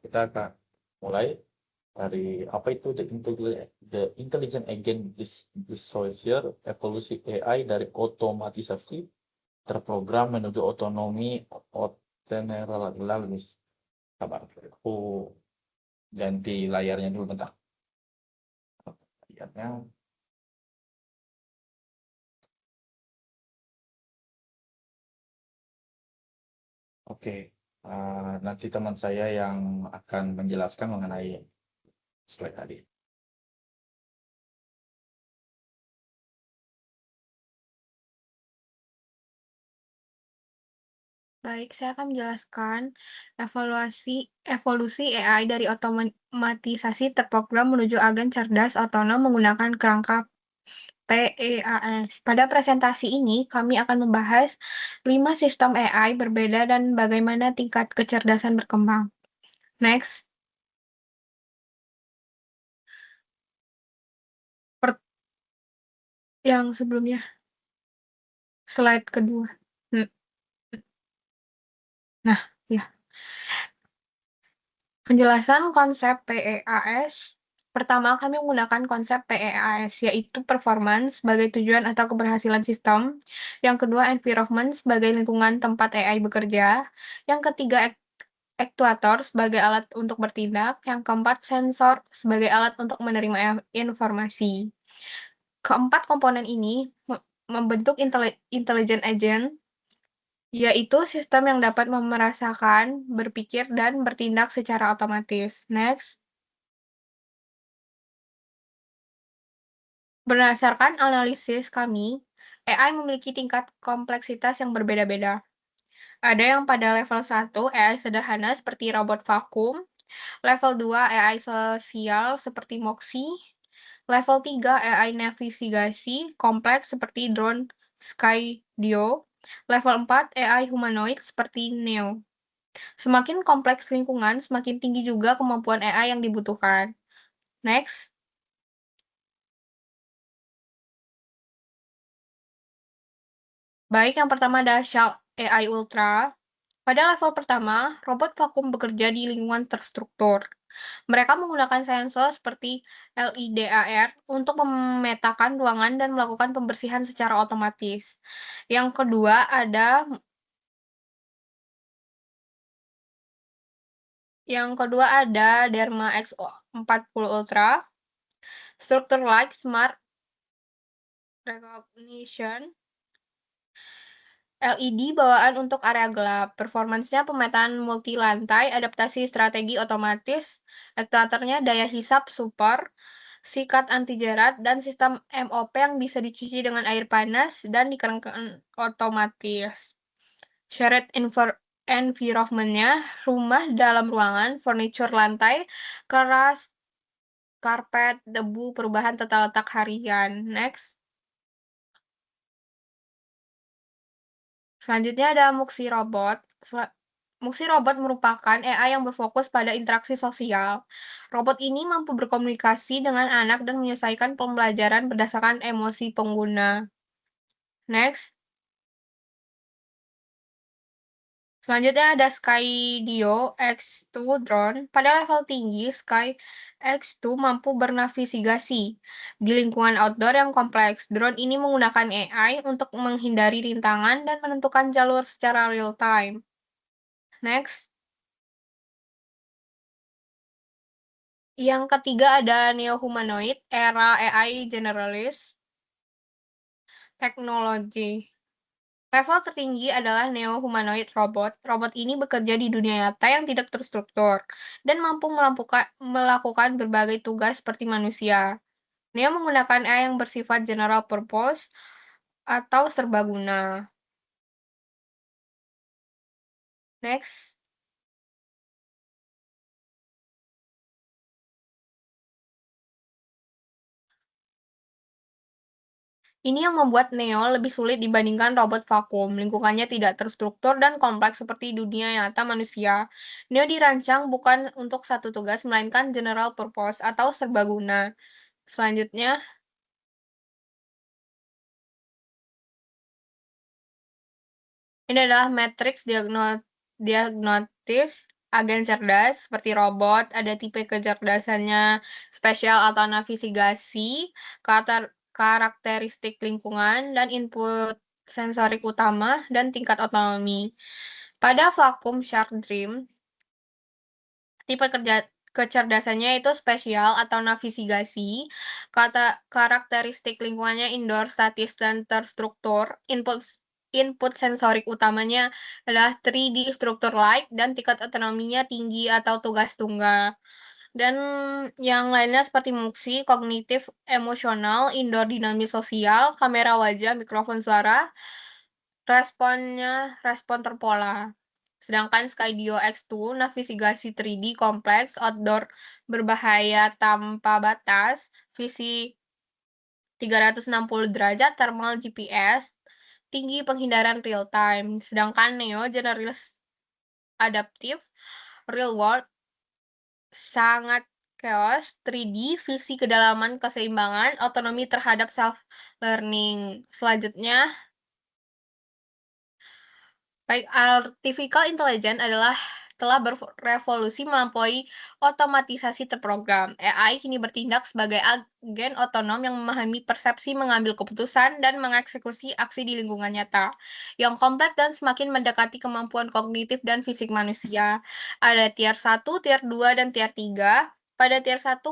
Kita akan mulai dari apa itu the intelligent agent dissociation evolusi AI dari otomatisasi terprogram menuju otonomi oteneralis. Sabar, aku ganti layarnya dulu bentar. Layarnya. Oke, nanti teman saya yang akan menjelaskan mengenai slide tadi. Baik, saya akan menjelaskan evolusi AI dari otomatisasi terprogram menuju agen cerdas otonom menggunakan kerangka PEAS. Pada presentasi ini, kami akan membahas 5 sistem AI berbeda dan bagaimana tingkat kecerdasan berkembang. Next. Yang sebelumnya. Slide kedua. Nah, ya. Penjelasan konsep PEAS. Pertama, kami menggunakan konsep PEAS, yaitu performance sebagai tujuan atau keberhasilan sistem. Yang kedua, environment sebagai lingkungan tempat AI bekerja. Yang ketiga, actuator sebagai alat untuk bertindak. Yang keempat, sensor sebagai alat untuk menerima informasi. Keempat komponen ini membentuk intelligent agent, yaitu sistem yang dapat merasakan, berpikir, dan bertindak secara otomatis. Next. Berdasarkan analisis kami, AI memiliki tingkat kompleksitas yang berbeda-beda. Ada yang pada level 1, AI sederhana seperti robot vakum. Level 2, AI sosial seperti Moxie. Level 3, AI navigasi kompleks seperti drone Skydio. Level 4, AI humanoid seperti Neo. Semakin kompleks lingkungan, semakin tinggi juga kemampuan AI yang dibutuhkan. Next. Baik, yang pertama ada Shark AI Ultra. Pada level pertama, robot vakum bekerja di lingkungan terstruktur. Mereka menggunakan sensor seperti LIDAR untuk memetakan ruangan dan melakukan pembersihan secara otomatis. Yang kedua ada Derma X40 Ultra, Structure Like Smart Recognition, LED bawaan untuk area gelap. Performansnya pemetaan multi-lantai, adaptasi strategi otomatis, aktuatornya daya hisap super, sikat anti jerat, dan sistem MOP yang bisa dicuci dengan air panas dan dikeringkan otomatis. Shared environment-nya, rumah dalam ruangan, furniture lantai, keras, karpet, debu, perubahan tata letak harian. Next. Selanjutnya ada Muxi Robot. Muxi Robot merupakan AI yang berfokus pada interaksi sosial. Robot ini mampu berkomunikasi dengan anak dan menyelesaikan pembelajaran berdasarkan emosi pengguna. Next. Selanjutnya ada Skydio X2 Drone. Pada level tinggi, Sky X2 mampu bernavigasi di lingkungan outdoor yang kompleks. Drone ini menggunakan AI untuk menghindari rintangan dan menentukan jalur secara real-time. Next. Yang ketiga ada Neo Humanoid, era AI Generalist Technology. Level tertinggi adalah Neo Humanoid Robot. Robot ini bekerja di dunia nyata yang tidak terstruktur dan mampu melakukan berbagai tugas seperti manusia. Neo menggunakan AI yang bersifat general purpose atau serbaguna. Next. Ini yang membuat Neo lebih sulit dibandingkan robot vakum. Lingkungannya tidak terstruktur dan kompleks seperti dunia nyata manusia. Neo dirancang bukan untuk satu tugas, melainkan general purpose atau serbaguna. Selanjutnya, ini adalah matrix diagnosis agen cerdas seperti robot, ada tipe kecerdasannya spesial atau navigasi, karakteristik lingkungan, dan input sensorik utama, dan tingkat otonomi. Pada vacuum shark dream, tipe kecerdasannya itu spesial atau navigasi, karakteristik lingkungannya indoor, statis, dan terstruktur, input sensorik utamanya adalah 3D struktur light, dan tingkat otonominya tinggi atau tugas tunggal. Dan yang lainnya seperti muksi, kognitif, emosional, indoor dinamis sosial, kamera wajah, mikrofon suara, respon terpola. Sedangkan Skydio X2 navigasi 3D kompleks, outdoor berbahaya tanpa batas, visi 360 derajat, thermal GPS, tinggi penghindaran real time. Sedangkan Neo Generalist Adaptive Real World sangat chaos, 3D, visi kedalaman keseimbangan, otonomi terhadap self learning. Selanjutnya, baik, artificial intelligence telah berevolusi melampaui otomatisasi terprogram. AI kini bertindak sebagai agen otonom yang memahami persepsi, mengambil keputusan, dan mengeksekusi aksi di lingkungan nyata, yang kompleks dan semakin mendekati kemampuan kognitif dan fisik manusia. Ada tier 1, tier 2, dan tier 3. Pada tier 1,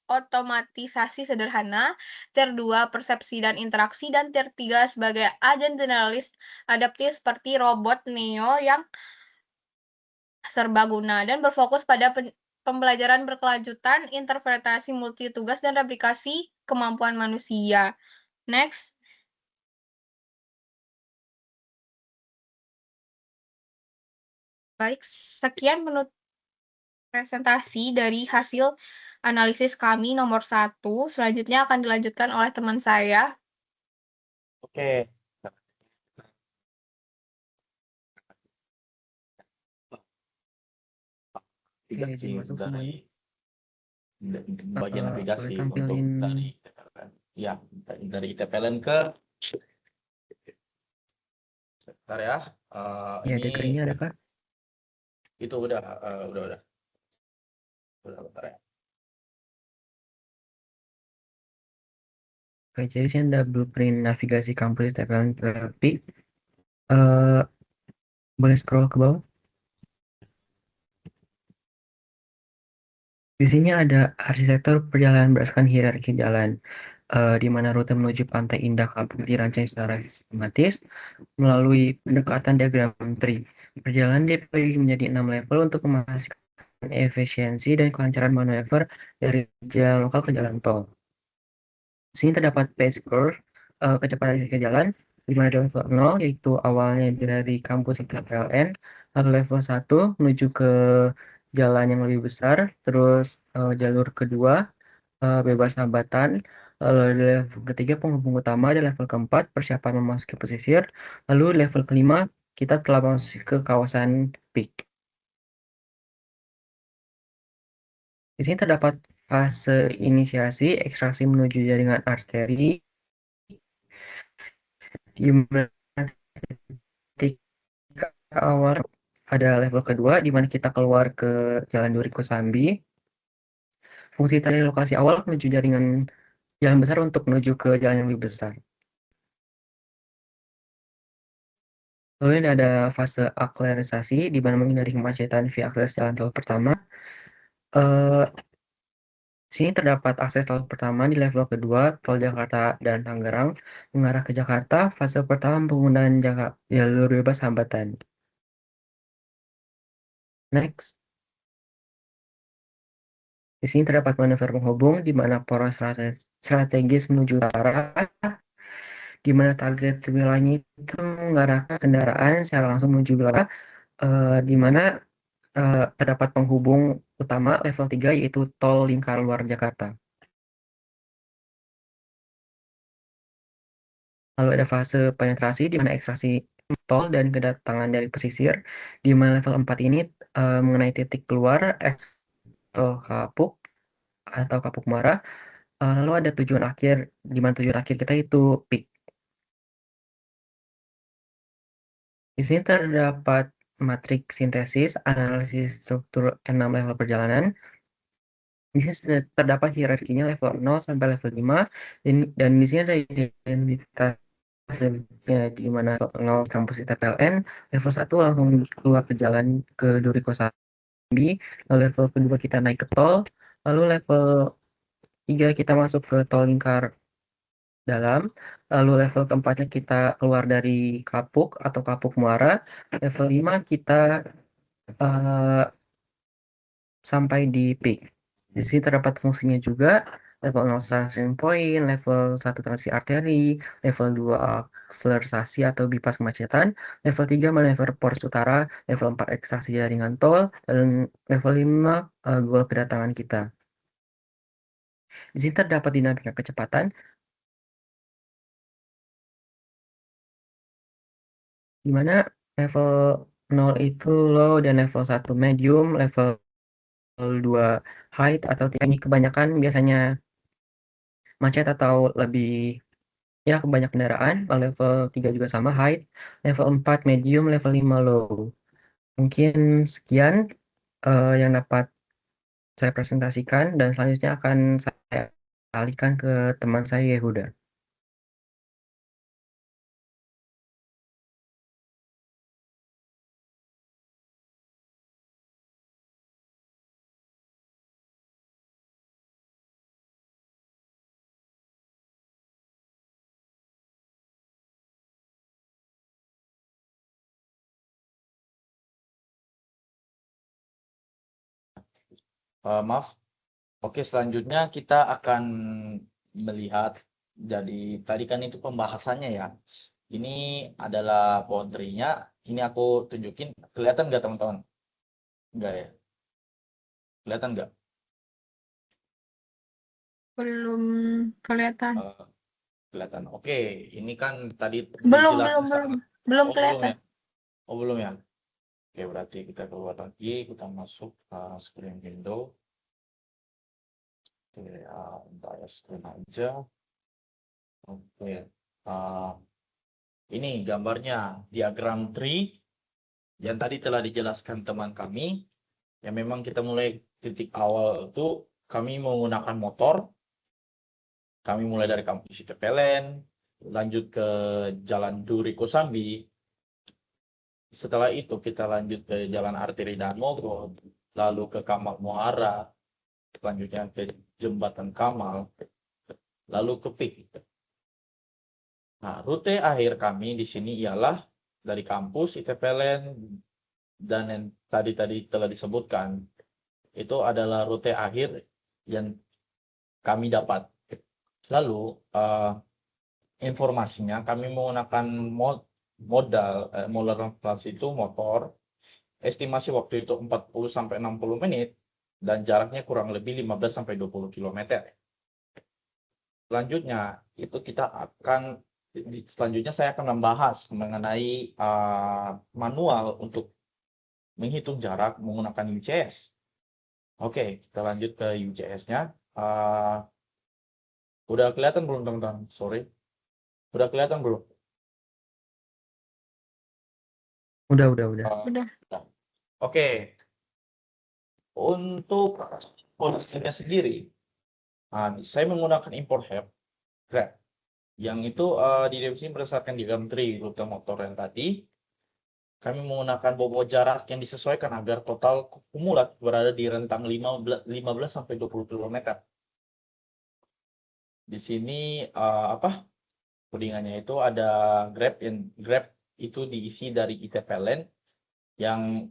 otomatisasi sederhana, tier 2 persepsi dan interaksi, dan tier 3 sebagai agen generalis adaptif seperti robot Neo yang serbaguna dan berfokus pada pembelajaran berkelanjutan, interpretasi multitugas, dan replikasi kemampuan manusia. Next. Baik, sekian menurut presentasi dari hasil analisis kami nomor 1. Selanjutnya akan dilanjutkan oleh teman saya. Oke. Oke, izin masuk semuanya. Bagian navigasi boleh untuk tampilin. dari ITPLN. Ya, dari ITPLN ke sebentar ya. Ya, Ini dekrinya ada, Kak? itu udah. Udah, bentar ya. Oke, jadi sini ada blueprint navigasi kampus TPLN ke PIK. Boleh scroll ke bawah. Di sini ada arsitektur perjalanan berdasarkan hierarki jalan, di mana rute menuju Pantai Indah Kapuk dirancang secara sistematis melalui pendekatan diagram tree. Perjalanan dibagi menjadi 6 level untuk memastikan efisiensi dan kelancaran manuver dari jalan lokal ke jalan tol. Di sini terdapat pace curve, kecepatan ke jalan, di mana level 0 yaitu awalnya dari kampus ITPLN, lalu level 1 menuju ke jalan yang lebih besar, terus jalur kedua bebas hambatan, lalu level ketiga penghubung utama, dan level keempat persiapan memasuki pesisir, lalu level kelima kita telah masuk ke kawasan peak. Di sini terdapat fase inisiasi ekstraksi menuju jaringan arteri, di mana ketika awal ada level kedua di mana kita keluar ke Jalan Duri Kosambi. Fungsi dari lokasi awal menuju jaringan jalan besar untuk menuju ke jalan yang lebih besar. Lalu ini ada fase akselerasi di mana menghindari kemacetan via akses jalan tol pertama. Sini terdapat akses tol pertama di level kedua, tol Jakarta dan Tangerang mengarah ke Jakarta. Fase pertama penggunaan jalur bebas hambatan. Next. Di sini terdapat manuver penghubung di mana poros strategis menuju utara, di mana target wilayahnya itu mengarahkan kendaraan secara langsung menuju wilayah, di mana terdapat penghubung utama level 3 yaitu tol lingkar luar Jakarta. Lalu ada fase penetrasi di mana ekstraksi tol dan kedatangan dari pesisir, di mana level 4 ini mengenai titik keluar tol Kapuk atau Kapuk Muara. Lalu ada tujuan akhir, di mana tujuan akhir kita itu peak. Di sini terdapat matriks sintesis, analisis struktur 6 level perjalanan. Di sini terdapat hierarkinya level 0 sampai level 5 dan di sini ada identitas di mana level 0 kampus ITPLN, level 1 langsung keluar ke jalan ke Duri Kosambi, lalu level kedua kita naik ke tol, lalu level 3 kita masuk ke tol lingkar dalam, lalu level keempatnya kita keluar dari Kapuk atau Kapuk Muara, level 5 kita eh, sampai di peak. Di sini terdapat fungsinya juga, level 0 starting point, level 1 transit arteri, level 2 akselerasi atau bypass kemacetan, level 3 manever poros utara, level 4 ekstraksi jaringan tol, dan level 5 goal kedatangan kita. Di sini terdapat dinamika kecepatan, di mana level 0 itu low dan level 1 medium, level 2 high atau ini kebanyakan biasanya macet atau lebih ya kebanyak kendaraan. Lalu level 3 juga sama high, level 4 medium, level 5 low. Mungkin sekian yang dapat saya presentasikan dan selanjutnya akan saya alihkan ke teman saya Yehuda. Maaf. Oke, selanjutnya kita akan melihat, jadi tadi kan itu pembahasannya ya. Ini adalah boundary-nya. Ini aku tunjukin. Kelihatan nggak teman-teman? Nggak ya? Kelihatan nggak? Belum kelihatan. Kelihatan. Oke, ini kan tadi Belum dijelaskan sangat. belum Oh, belum kelihatan. ya? Oh, belum ya? Oke, berarti kita keluar lagi. Kita masuk ke screen window. Oke, bentar ya, screen aja. Oke. Ini gambarnya diagram tree yang tadi telah dijelaskan teman kami. Ya memang kita mulai titik awal itu kami menggunakan motor. Kami mulai dari kampus ITPLN, lanjut ke Jalan Duri Kosambi. Setelah itu kita lanjut ke Jalan Arteri Danmogot, lalu ke Kamal Muara, selanjutnya ke Jembatan Kamal, lalu ke PIK. Nah, rute akhir kami di sini ialah dari kampus ITPLN dan yang tadi telah disebutkan, itu adalah rute akhir yang kami dapat. Lalu informasinya kami menggunakan modal transportasi itu motor, estimasi waktu itu 40-60 menit dan jaraknya kurang lebih 15-20 km. Selanjutnya saya akan membahas mengenai manual untuk menghitung jarak menggunakan UCS. Oke, kita lanjut ke UCS-nya. Udah kelihatan belum teman-teman? Sorry. Udah kelihatan belum? Udah. Udah. Oke. Untuk polisinya sendiri, saya menggunakan import Grab. Yang itu didefinisikan berdasarkan diagram tree rute motor yang tadi. Kami menggunakan bobot jarak yang disesuaikan agar total kumulatif berada di rentang 15-20 km. Di sini codingannya itu ada Grab itu diisi dari ITPLN yang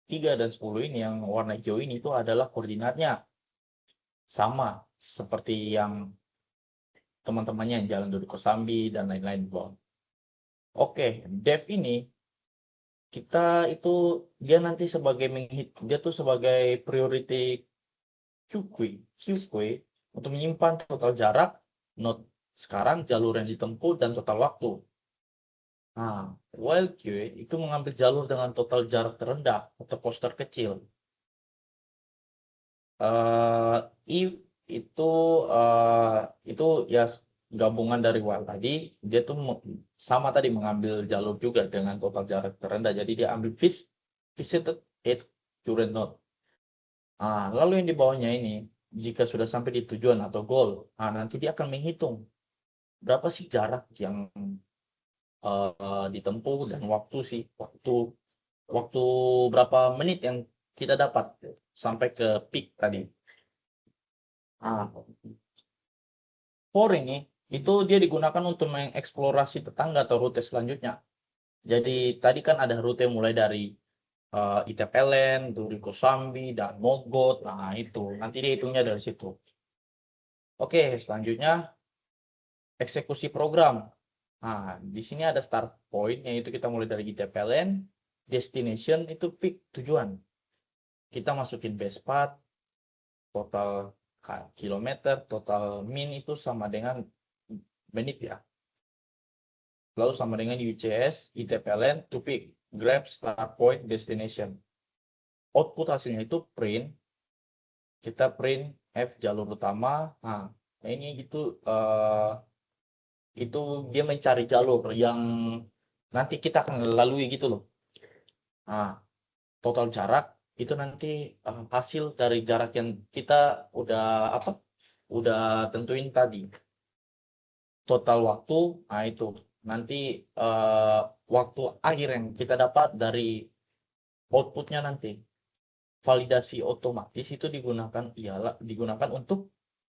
3 dan 10 ini, yang warna hijau ini itu adalah koordinatnya sama seperti yang teman-temannya yang Jalan Duri Kosambi dan lain-lain. Oke, dev ini kita itu dia nanti dia tuh sebagai priority queue untuk menyimpan total jarak, not sekarang, jalur yang ditempuh, dan total waktu. Nah, while queue itu mengambil jalur dengan total jarak terendah atau pos terkecil. If itu ya gabungan dari while tadi, dia tuh sama tadi mengambil jalur juga dengan total jarak terendah. Jadi dia ambil fixed visited 8 current node. Nah, lalu yang di bawahnya ini, jika sudah sampai di tujuan atau goal, nanti dia akan menghitung berapa sih jarak yang ditempuh dan waktu berapa menit yang kita dapat sampai ke peak tadi. For ini itu dia digunakan untuk mengeksplorasi tetangga atau rute selanjutnya. Jadi tadi kan ada rute mulai dari ITPLN, Duri Kosambi, dan Mogot. Nah itu nanti dia hitungnya dari situ. Oke, selanjutnya eksekusi program. Nah, di sini ada start point, yaitu kita mulai dari ITPLN, destination itu peak tujuan. Kita masukin base path, total kilometer, total min itu sama dengan menit ya. Lalu sama dengan UCS, ITPLN, to peak, grab, start point, destination. Output hasilnya itu print, kita print F jalur utama. Nah, ini itu dia mencari jalur yang nanti kita akan lalui gitu loh. Nah, total jarak itu nanti hasil dari jarak yang kita udah tentuin tadi. Total waktu, nah itu nanti waktu akhir yang kita dapat dari outputnya nanti. Validasi otomatis itu digunakan untuk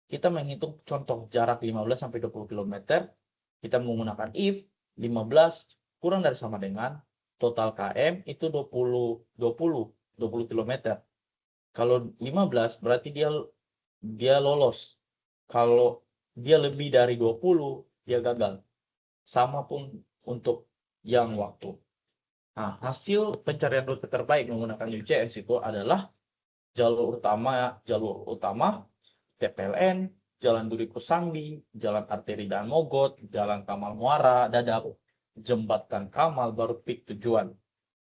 kita menghitung contoh jarak 15-20 km. Kita menggunakan if 15 kurang dari sama dengan total km itu 20 km. Kalau 15 berarti dia lolos. Kalau dia lebih dari 20 dia gagal. Sama pun untuk yang waktu. Nah, hasil pencarian rute terbaik menggunakan UCS itu adalah jalur utama, TPLN, Jalan Duri Kosambi, Jalan Arteri dan Mogot, Jalan Kamal Muara, Dadap, Jembatan Kamal, baru peak tujuan.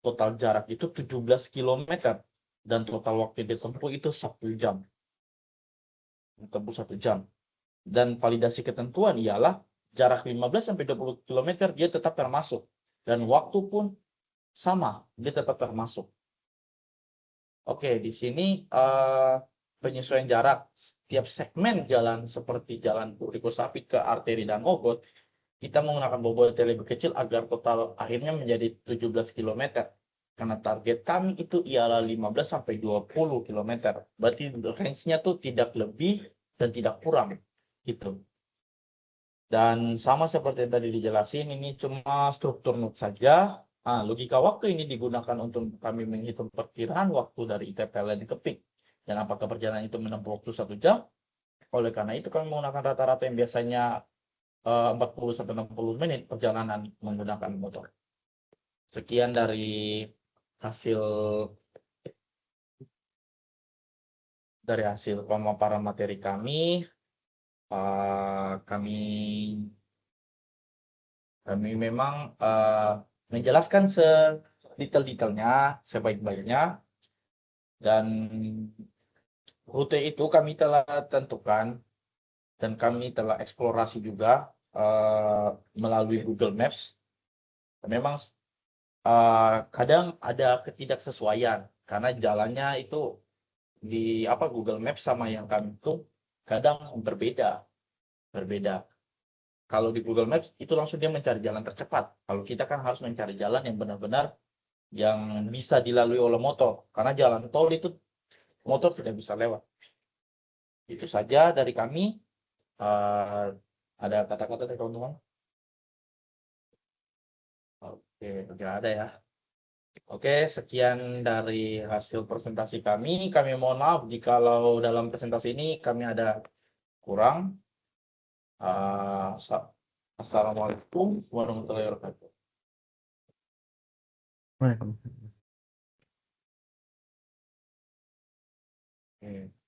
Total jarak itu 17 km dan total waktu ditempuh itu 1 jam. Ditempuh 1 jam. Dan validasi ketentuan ialah jarak 15-20 km dia tetap termasuk. Dan waktu pun sama, dia tetap termasuk. Oke, di sini penyesuaian jarak setiap segmen jalan seperti jalan Duri Kosambi ke arteri dan Mogot, kita menggunakan bobot yang lebih kecil agar total akhirnya menjadi 17 km. Karena target kami itu ialah 15-20 km. Berarti range-nya tuh tidak lebih dan tidak kurang. Gitu. Dan sama seperti yang tadi dijelasin, ini cuma struktur node saja. Logika waktu ini digunakan untuk kami menghitung perkiraan waktu dari ITPLN ke peak. Dan apakah perjalanan itu menempuh waktu 1 jam? Oleh karena itu kami menggunakan rata-rata yang biasanya 40-60 menit perjalanan menggunakan motor. Sekian dari hasil pemaparan materi kami. Kami memang menjelaskan sedetail-detailnya, sebaik-baiknya, dan rute itu kami telah tentukan dan kami telah eksplorasi juga melalui Google Maps. Memang kadang ada ketidaksesuaian karena jalannya itu di Google Maps sama yang kami itu kadang berbeda. Kalau di Google Maps itu langsung dia mencari jalan tercepat. Kalau kita kan harus mencari jalan yang benar-benar yang bisa dilalui oleh motor. Karena jalan tol itu motor tidak bisa lewat. Itu saja dari kami. Ada kata-kata dari teman-teman? Oke, tidak ada ya. Oke, sekian dari hasil presentasi kami. Kami mohon maaf jikalau dalam presentasi ini kami ada kurang. Assalamualaikum warahmatullahi wabarakatuh. Waalaikumsalam. Oke.